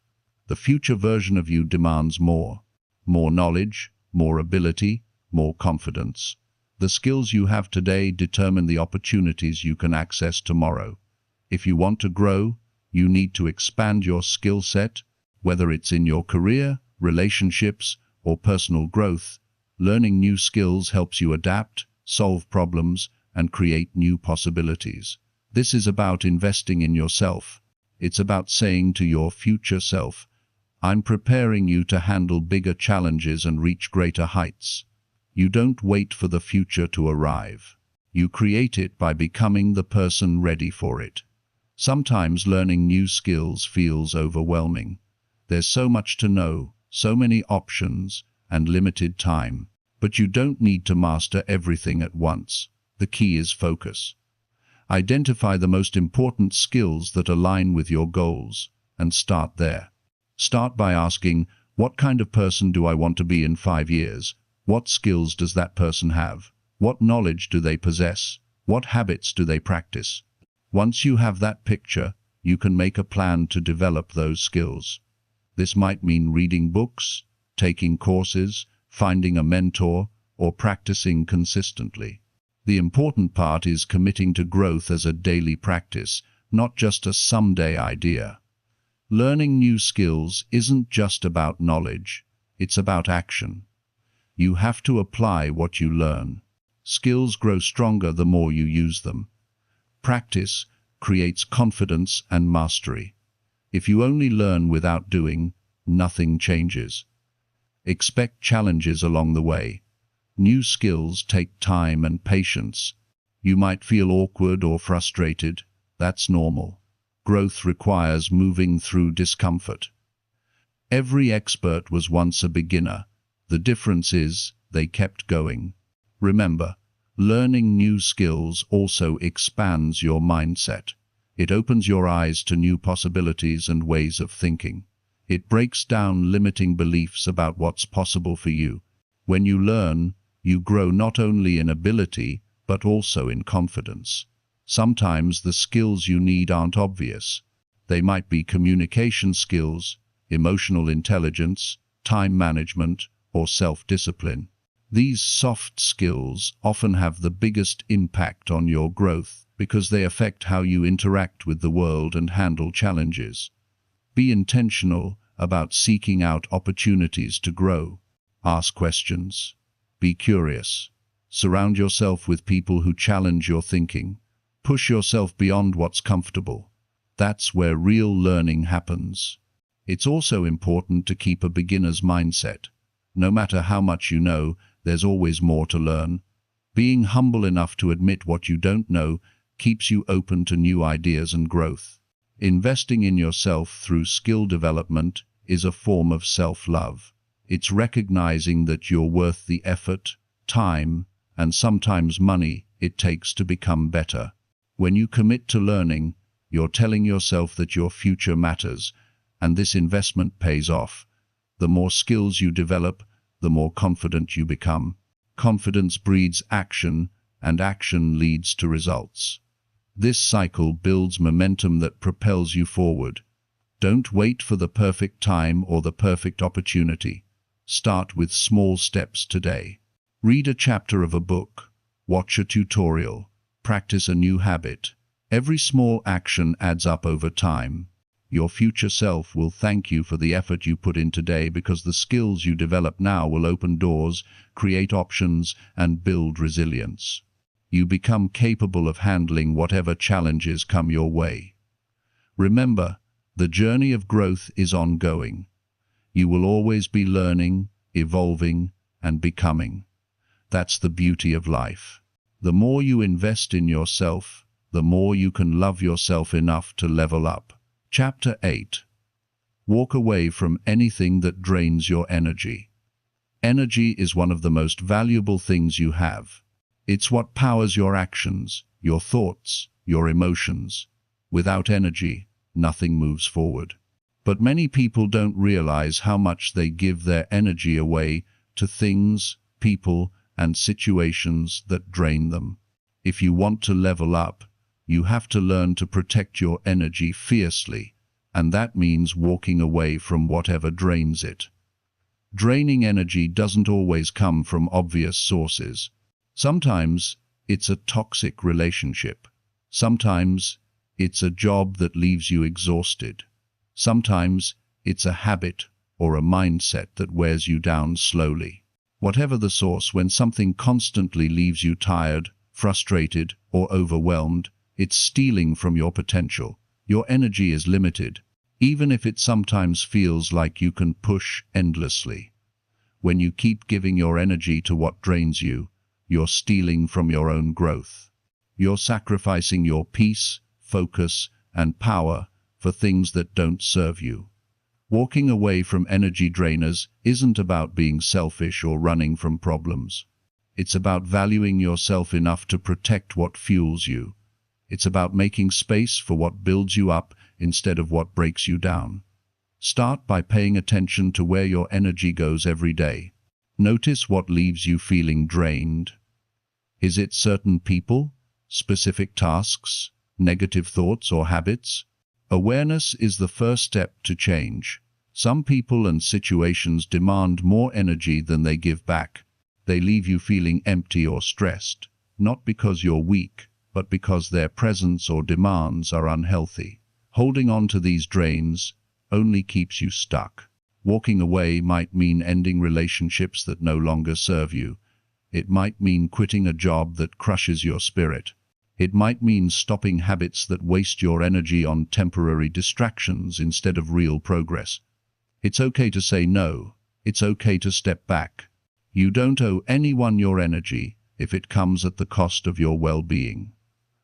The future version of you demands more. More knowledge, more ability, more confidence. The skills you have today determine the opportunities you can access tomorrow. If you want to grow, you need to expand your skill set, whether it's in your career, relationships, or personal growth. Learning new skills helps you adapt, solve problems, and create new possibilities. This is about investing in yourself. It's about saying to your future self, I'm preparing you to handle bigger challenges and reach greater heights. You don't wait for the future to arrive. You create it by becoming the person ready for it. Sometimes learning new skills feels overwhelming. There's so much to know, so many options, and limited time. But you don't need to master everything at once. The key is focus. Identify the most important skills that align with your goals, and start there. Start by asking, what kind of person do I want to be in 5 years? What skills does that person have? What knowledge do they possess? What habits do they practice? Once you have that picture, you can make a plan to develop those skills. This might mean reading books, taking courses, finding a mentor, or practicing consistently. The important part is committing to growth as a daily practice, not just a someday idea. Learning new skills isn't just about knowledge, it's about action. You have to apply what you learn. Skills grow stronger the more you use them. Practice creates confidence and mastery. If you only learn without doing, nothing changes. Expect challenges along the way. New skills take time and patience. You might feel awkward or frustrated. That's normal. Growth requires moving through discomfort. Every expert was once a beginner. The difference is they kept going. Remember, learning new skills also expands your mindset. It opens your eyes to new possibilities and ways of thinking. It breaks down limiting beliefs about what's possible for you. When you learn, you grow not only in ability, but also in confidence. Sometimes the skills you need aren't obvious. They might be communication skills, emotional intelligence, time management, or self-discipline. These soft skills often have the biggest impact on your growth because they affect how you interact with the world and handle challenges. Be intentional about seeking out opportunities to grow. Ask questions. Be curious. Surround yourself with people who challenge your thinking. Push yourself beyond what's comfortable. That's where real learning happens. It's also important to keep a beginner's mindset. No matter how much you know, there's always more to learn. Being humble enough to admit what you don't know keeps you open to new ideas and growth. Investing in yourself through skill development is a form of self-love. It's recognizing that you're worth the effort, time, and sometimes money it takes to become better. When you commit to learning, you're telling yourself that your future matters, and this investment pays off. The more skills you develop, the more confident you become. Confidence breeds action, and action leads to results. This cycle builds momentum that propels you forward. Don't wait for the perfect time or the perfect opportunity. Start with small steps today. Read a chapter of a book. Watch a tutorial. Practice a new habit. Every small action adds up over time. Your future self will thank you for the effort you put in today because the skills you develop now will open doors, create options, and build resilience. You become capable of handling whatever challenges come your way. Remember, the journey of growth is ongoing. You will always be learning, evolving, and becoming. That's the beauty of life. The more you invest in yourself, the more you can love yourself enough to level up. Chapter 8. Walk away from anything that drains your energy. Energy is one of the most valuable things you have. It's what powers your actions, your thoughts, your emotions. Without energy, nothing moves forward. But many people don't realize how much they give their energy away to things, people, and situations that drain them. If you want to level up, you have to learn to protect your energy fiercely, and that means walking away from whatever drains it. Draining energy doesn't always come from obvious sources. Sometimes it's a toxic relationship. Sometimes it's a job that leaves you exhausted. Sometimes it's a habit or a mindset that wears you down slowly. Whatever the source, when something constantly leaves you tired, frustrated, or overwhelmed, it's stealing from your potential. Your energy is limited, even if it sometimes feels like you can push endlessly. When you keep giving your energy to what drains you, you're stealing from your own growth. You're sacrificing your peace, focus, and power for things that don't serve you. Walking away from energy drainers isn't about being selfish or running from problems. It's about valuing yourself enough to protect what fuels you. It's about making space for what builds you up instead of what breaks you down. Start by paying attention to where your energy goes every day. Notice what leaves you feeling drained. Is it certain people, specific tasks, negative thoughts or habits? Awareness is the first step to change. Some people and situations demand more energy than they give back. They leave you feeling empty or stressed, not because you're weak, but because their presence or demands are unhealthy. Holding on to these drains only keeps you stuck. Walking away might mean ending relationships that no longer serve you. It might mean quitting a job that crushes your spirit. It might mean stopping habits that waste your energy on temporary distractions instead of real progress. It's okay to say no. It's okay to step back. You don't owe anyone your energy if it comes at the cost of your well-being.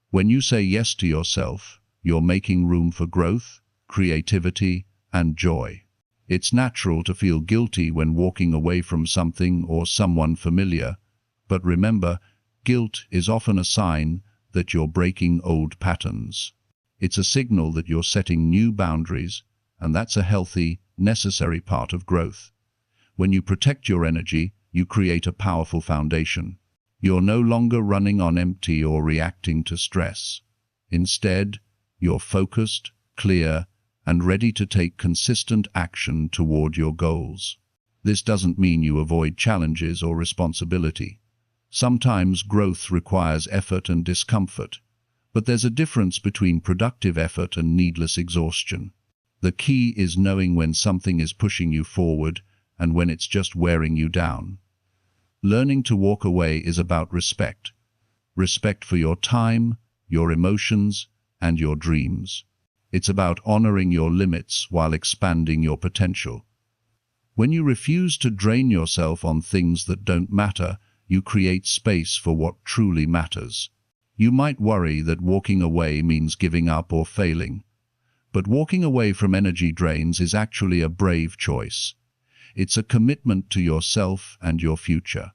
When you say yes to yourself, you're making room for growth, creativity, and joy. It's natural to feel guilty when walking away from something or someone familiar, but remember, guilt is often a sign that you're breaking old patterns. It's a signal that you're setting new boundaries, and that's a healthy, necessary part of growth. When you protect your energy, you create a powerful foundation. You're no longer running on empty or reacting to stress. Instead, you're focused, clear, and ready to take consistent action toward your goals. This doesn't mean you avoid challenges or responsibility. Sometimes growth requires effort and discomfort, but there's a difference between productive effort and needless exhaustion. The key is knowing when something is pushing you forward and when it's just wearing you down. Learning to walk away is about respect. Respect for your time, your emotions, and your dreams. It's about honoring your limits while expanding your potential. When you refuse to drain yourself on things that don't matter, you create space for what truly matters. You might worry that walking away means giving up or failing, but walking away from energy drains is actually a brave choice. It's a commitment to yourself and your future.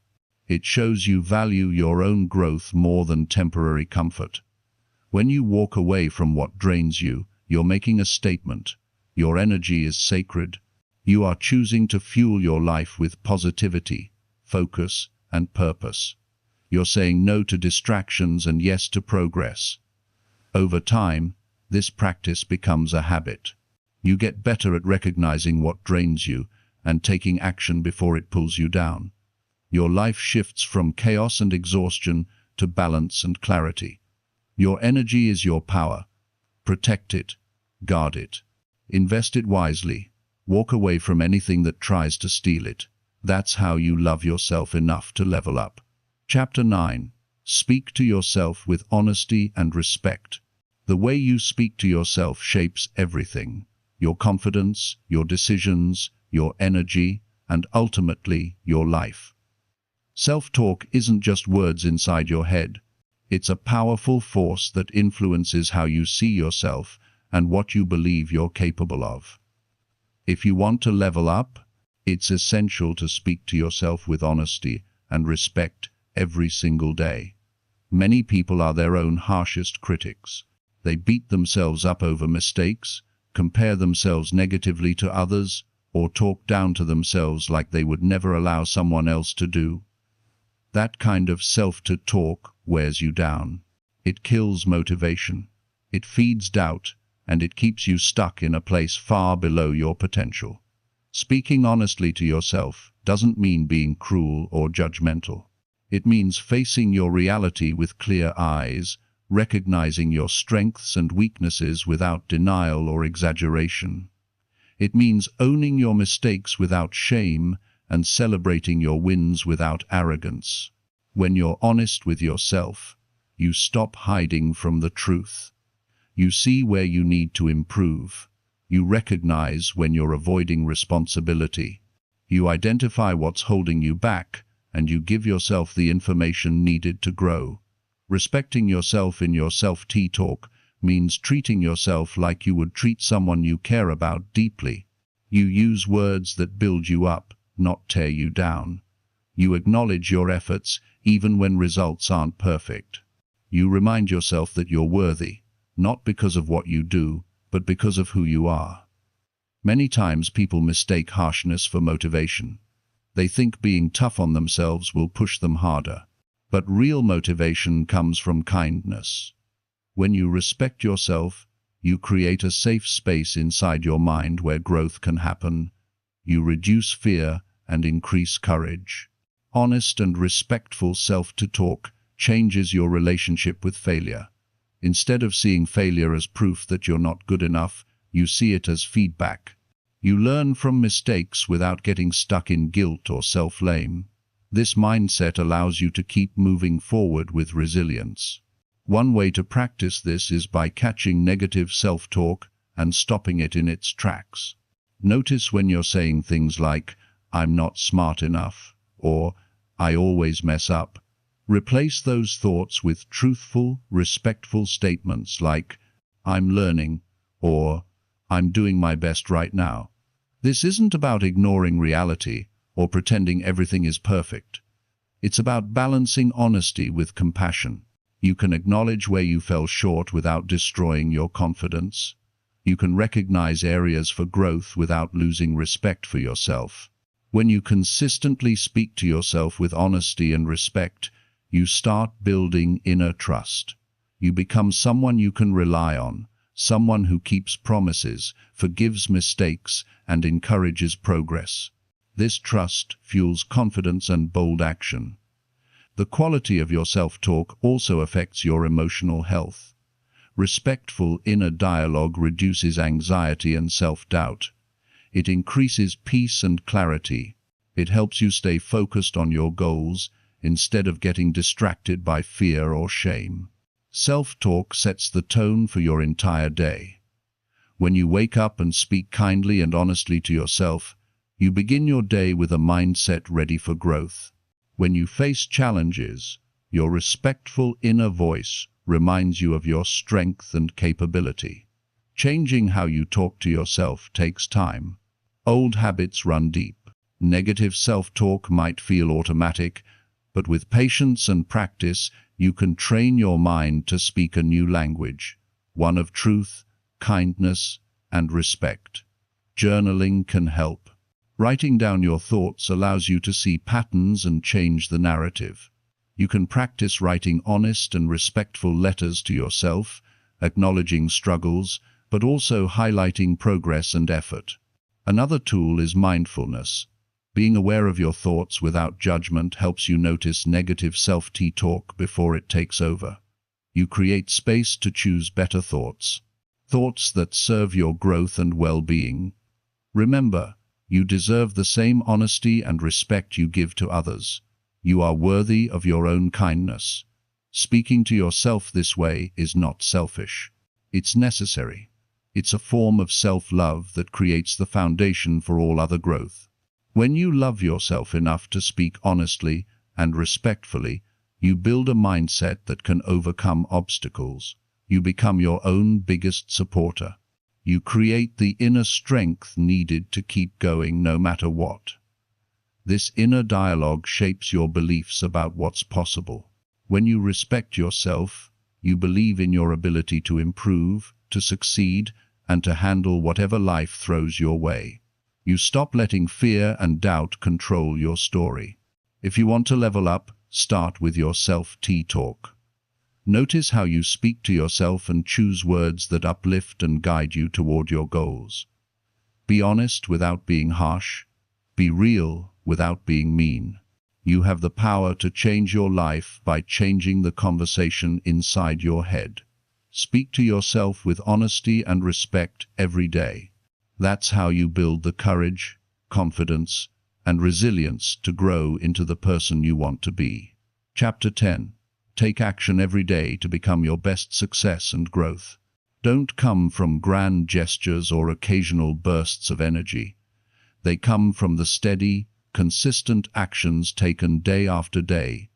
It shows you value your own growth more than temporary comfort. When you walk away from what drains you, you're making a statement. Your energy is sacred. You are choosing to fuel your life with positivity, focus, and purpose. You're saying no to distractions and yes to progress. Over time, this practice becomes a habit. You get better at recognizing what drains you and taking action before it pulls you down. Your life shifts from chaos and exhaustion to balance and clarity. Your energy is your power. Protect it. Guard it. Invest it wisely. Walk away from anything that tries to steal it. That's how you love yourself enough to level up. Chapter 9. Speak to yourself with honesty and respect. The way you speak to yourself shapes everything. Your confidence, your decisions, your energy, and ultimately, your life. Self-talk isn't just words inside your head. It's a powerful force that influences how you see yourself and what you believe you're capable of. If you want to level up, it's essential to speak to yourself with honesty and respect every single day. Many people are their own harshest critics. They beat themselves up over mistakes, compare themselves negatively to others, or talk down to themselves like they would never allow someone else to do. That kind of self-talk wears you down. It kills motivation. It feeds doubt, and it keeps you stuck in a place far below your potential. Speaking honestly to yourself doesn't mean being cruel or judgmental. It means facing your reality with clear eyes, recognizing your strengths and weaknesses without denial or exaggeration. It means owning your mistakes without shame and celebrating your wins without arrogance. When you're honest with yourself, you stop hiding from the truth. You see where you need to improve. You recognize when you're avoiding responsibility. You identify what's holding you back, and you give yourself the information needed to grow. Respecting yourself in your self-talk means treating yourself like you would treat someone you care about deeply. You use words that build you up, not tear you down. You acknowledge your efforts even when results aren't perfect. You remind yourself that you're worthy, not because of what you do, but because of who you are. Many times people mistake harshness for motivation. They think being tough on themselves will push them harder. But real motivation comes from kindness. When you respect yourself, you create a safe space inside your mind where growth can happen. You reduce fear and increase courage. Honest and respectful self-talk changes your relationship with failure. Instead of seeing failure as proof that you're not good enough, you see it as feedback. You learn from mistakes without getting stuck in guilt or self-blame. This mindset allows you to keep moving forward with resilience. One way to practice this is by catching negative self-talk and stopping it in its tracks. Notice when you're saying things like, "I'm not smart enough," or "I always mess up." Replace those thoughts with truthful, respectful statements like, "I'm learning," or "I'm doing my best right now." This isn't about ignoring reality or pretending everything is perfect. It's about balancing honesty with compassion. You can acknowledge where you fell short without destroying your confidence. You can recognize areas for growth without losing respect for yourself. When you consistently speak to yourself with honesty and respect, you start building inner trust. You become someone you can rely on, someone who keeps promises, forgives mistakes, and encourages progress. This trust fuels confidence and bold action. The quality of your self-talk also affects your emotional health. Respectful inner dialogue reduces anxiety and self-doubt. It increases peace and clarity. It helps you stay focused on your goals instead of getting distracted by fear or shame. Self-talk sets the tone for your entire day. When you wake up and speak kindly and honestly to yourself, you begin your day with a mindset ready for growth. When you face challenges, your respectful inner voice reminds you of your strength and capability. Changing how you talk to yourself takes time. Old habits run deep. Negative self-talk might feel automatic, but with patience and practice, you can train your mind to speak a new language, one of truth, kindness, and respect. Journaling can help. Writing down your thoughts allows you to see patterns and change the narrative. You can practice writing honest and respectful letters to yourself, acknowledging struggles, but also highlighting progress and effort. Another tool is mindfulness. Being aware of your thoughts without judgment helps you notice negative self-talk before it takes over. You create space to choose better thoughts, thoughts that serve your growth and well-being. Remember, you deserve the same honesty and respect you give to others. You are worthy of your own kindness. Speaking to yourself this way is not selfish. It's necessary. It's a form of self-love that creates the foundation for all other growth. When you love yourself enough to speak honestly and respectfully, you build a mindset that can overcome obstacles. You become your own biggest supporter. You create the inner strength needed to keep going no matter what. This inner dialogue shapes your beliefs about what's possible. When you respect yourself, you believe in your ability to improve, to succeed, and to handle whatever life throws your way. You stop letting fear and doubt control your story. If you want to level up, start with your self-talk. Notice how you speak to yourself and choose words that uplift and guide you toward your goals. Be honest without being harsh. Be real without being mean. You have the power to change your life by changing the conversation inside your head. Speak to yourself with honesty and respect every day. That's how you build the courage, confidence, and resilience to grow into the person you want to be. Chapter 10. Take action every day to become your best success and growth. Don't come from grand gestures or occasional bursts of energy. They come from the steady, consistent actions taken day after day.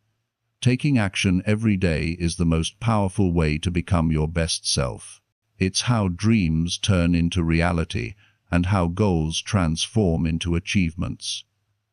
Taking action every day is the most powerful way to become your best self. It's how dreams turn into reality and how goals transform into achievements.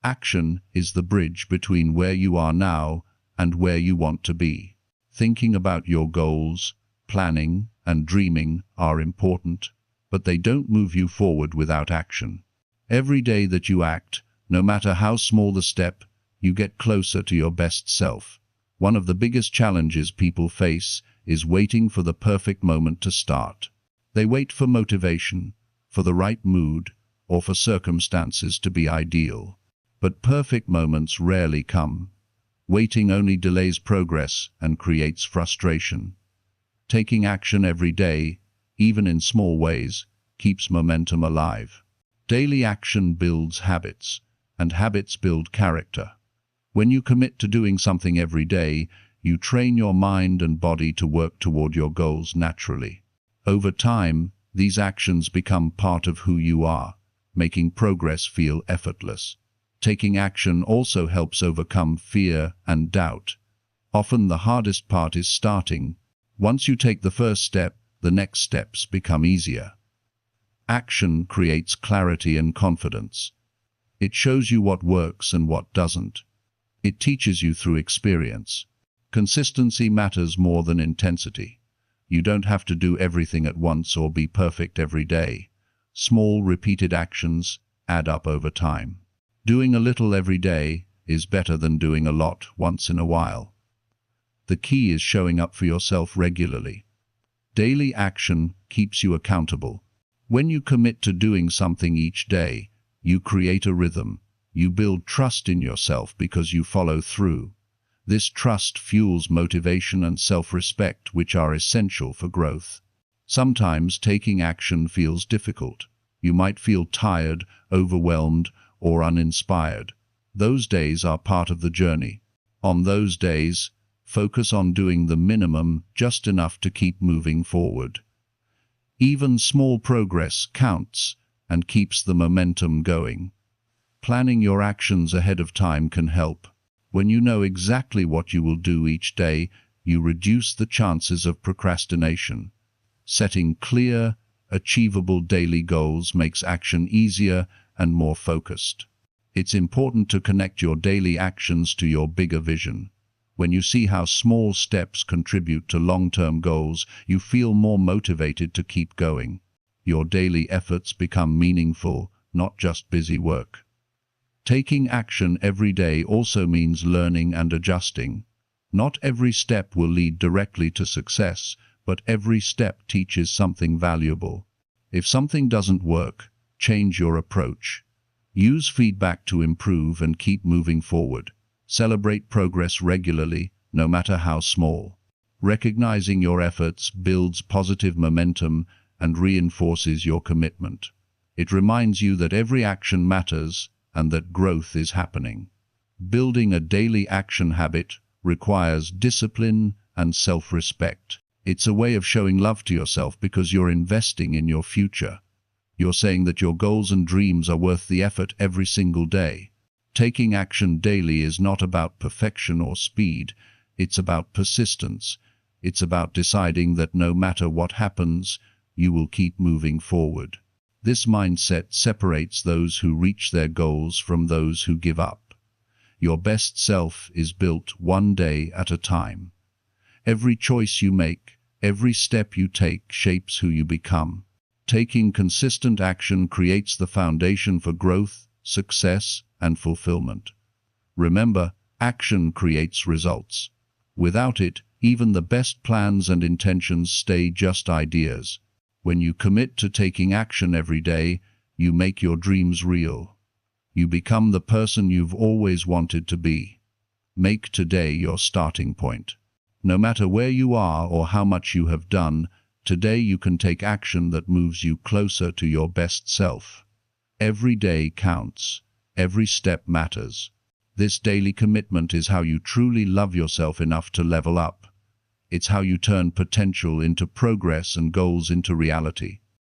Action is the bridge between where you are now and where you want to be. Thinking about your goals, planning, and dreaming are important, but they don't move you forward without action. Every day that you act, no matter how small the step, you get closer to your best self. One of the biggest challenges people face is waiting for the perfect moment to start. They wait for motivation, for the right mood, or for circumstances to be ideal. But perfect moments rarely come. Waiting only delays progress and creates frustration. Taking action every day, even in small ways, keeps momentum alive. Daily action builds habits, and habits build character. When you commit to doing something every day, you train your mind and body to work toward your goals naturally. Over time, these actions become part of who you are, making progress feel effortless. Taking action also helps overcome fear and doubt. Often the hardest part is starting. Once you take the first step, the next steps become easier. Action creates clarity and confidence. It shows you what works and what doesn't. It teaches you through experience. Consistency matters more than intensity. You don't have to do everything at once or be perfect every day. Small, repeated actions add up over time. Doing a little every day is better than doing a lot once in a while. The key is showing up for yourself regularly. Daily action keeps you accountable. When you commit to doing something each day, you create a rhythm. You build trust in yourself because you follow through. This trust fuels motivation and self-respect, which are essential for growth. Sometimes taking action feels difficult. You might feel tired, overwhelmed, or uninspired. Those days are part of the journey. On those days, focus on doing the minimum, just enough to keep moving forward. Even small progress counts and keeps the momentum going. Planning your actions ahead of time can help. When you know exactly what you will do each day, you reduce the chances of procrastination. Setting clear, achievable daily goals makes action easier and more focused. It's important to connect your daily actions to your bigger vision. When you see how small steps contribute to long-term goals, you feel more motivated to keep going. Your daily efforts become meaningful, not just busy work. Taking action every day also means learning and adjusting. Not every step will lead directly to success, but every step teaches something valuable. If something doesn't work, change your approach. Use feedback to improve and keep moving forward. Celebrate progress regularly, no matter how small. Recognizing your efforts builds positive momentum and reinforces your commitment. It reminds you that every action matters and that growth is happening. Building a daily action habit requires discipline and self-respect. It's a way of showing love to yourself because you're investing in your future. You're saying that your goals and dreams are worth the effort every single day. Taking action daily is not about perfection or speed. It's about persistence. It's about deciding that no matter what happens, you will keep moving forward. This mindset separates those who reach their goals from those who give up. Your best self is built one day at a time. Every choice you make, every step you take shapes who you become. Taking consistent action creates the foundation for growth, success, and fulfillment. Remember, action creates results. Without it, even the best plans and intentions stay just ideas. When you commit to taking action every day, you make your dreams real. You become the person you've always wanted to be. Make today your starting point. No matter where you are or how much you have done, today you can take action that moves you closer to your best self. Every day counts. Every step matters. This daily commitment is how you truly love yourself enough to level up. It's how you turn potential into progress and goals into reality.